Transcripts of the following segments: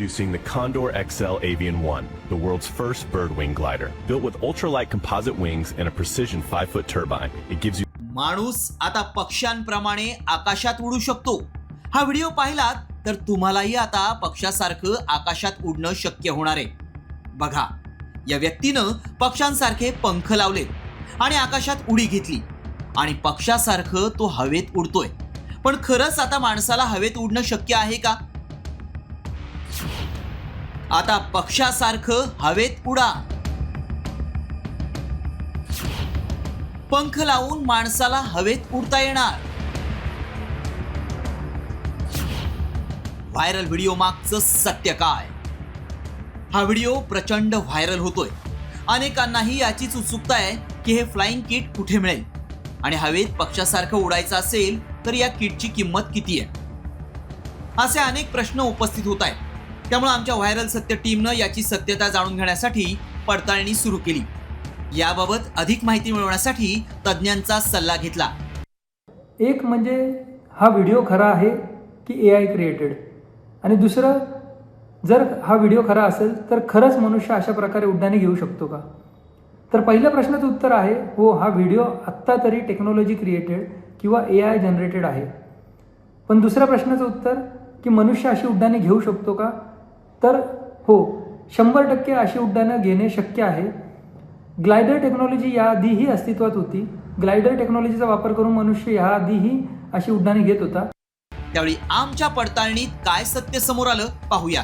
Introducing the Condor XL Avian 1, the world's first bird wing glider. Built with ultralight composite wings and a precision 5-foot turbine, it gives you माणूस आता पक्ष्यांप्रमाणे आकाशात उडू शकतो. हा video पाहिलात तर तुम्हालाही आता पक्षासारखं आकाशात उडणं शक्य होणार आहे. बघा, या व्यक्तीनं पक्ष्यांसारखे पंख लावलेत आणि आकाशात उडी घेतली आणि पक्षासारखं तो हवेत उडतोय. पण खरंच आता माणसाला हवेत उडणं शक्य आहे का? आता पक्षासारखं हवेत उडा. पंख लावून माणसाला हवेत उडता येणार. व्हायरल व्हिडिओ मागचं सत्य काय? हा व्हिडिओ प्रचंड व्हायरल होतोय. अनेकांनाही याचीच उत्सुकता आहे की हे फ्लाइंग किट कुठे मिळेल आणि हवेत पक्षासारखं उडायचं असेल तर या किटची किंमत किती आहे, असे अनेक प्रश्न उपस्थित होत आहेत. त्यामुळे आमच्या व्हायरल सत्य टीमनं याची सत्यता जाणून घेण्यासाठी पडताळणी सुरू केली. याबाबत अधिक माहिती मिळवण्यासाठी तज्ज्ञांचा सल्ला घेतला. एक म्हणजे हा व्हिडिओ खरा आहे की AI क्रिएटेड, आणि दुसरं, जर हा व्हिडिओ खरा असेल तर खरंच मनुष्य अशा प्रकारे उड्डाणे घेऊ शकतो का? तर पहिल्या प्रश्नाचं उत्तर आहे हो, हा व्हिडिओ आत्ता तरी टेक्नॉलॉजी क्रिएटेड किंवा AI जनरेटेड आहे. पण दुसऱ्या प्रश्नाचं उत्तर की मनुष्य अशी उड्डाणे घेऊ शकतो का? तर हो, 100% अशी उड्डाणं घेणे शक्य आहे. ग्लायडर टेक्नॉलॉजी याआधीही अस्तित्वात होती. ग्लायडर टेक्नॉलॉजीचा वापर करून मनुष्य याआधीही अशी उड्डाणे घेत होता. त्यावेळी आमच्या पडताळणीत काय सत्य समोर आलं पाहूया.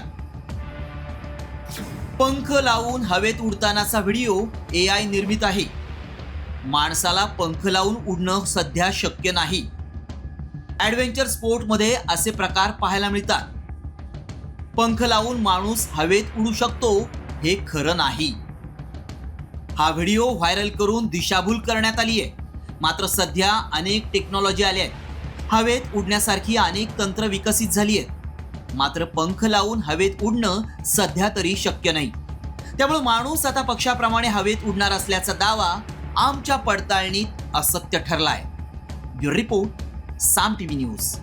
पंख लावून हवेत उडतानाचा व्हिडिओ AI निर्मित आहे. माणसाला पंख लावून उडणं सध्या शक्य नाही. ॲडव्हेंचर स्पोर्टमध्ये असे प्रकार पाहायला मिळतात. पंख लावून माणूस हवेत उडू शकतो हे खरं नाही. हा व्हिडिओ व्हायरल करून दिशाभूल करण्यात आली आहे. मात्र सध्या अनेक टेक्नॉलॉजी आल्या आहेत. हवेत उडण्यासारखी अनेक तंत्र विकसित झाली आहेत. मात्र पंख लावून हवेत उडणं सध्या तरी शक्य नाही. त्यामुळे माणूस आता पक्षाप्रमाणे हवेत उडणार असल्याचा दावा आमच्या पडताळणीत असत्य ठरलाय. ब्युरो रिपोर्ट, साम TV न्यूज.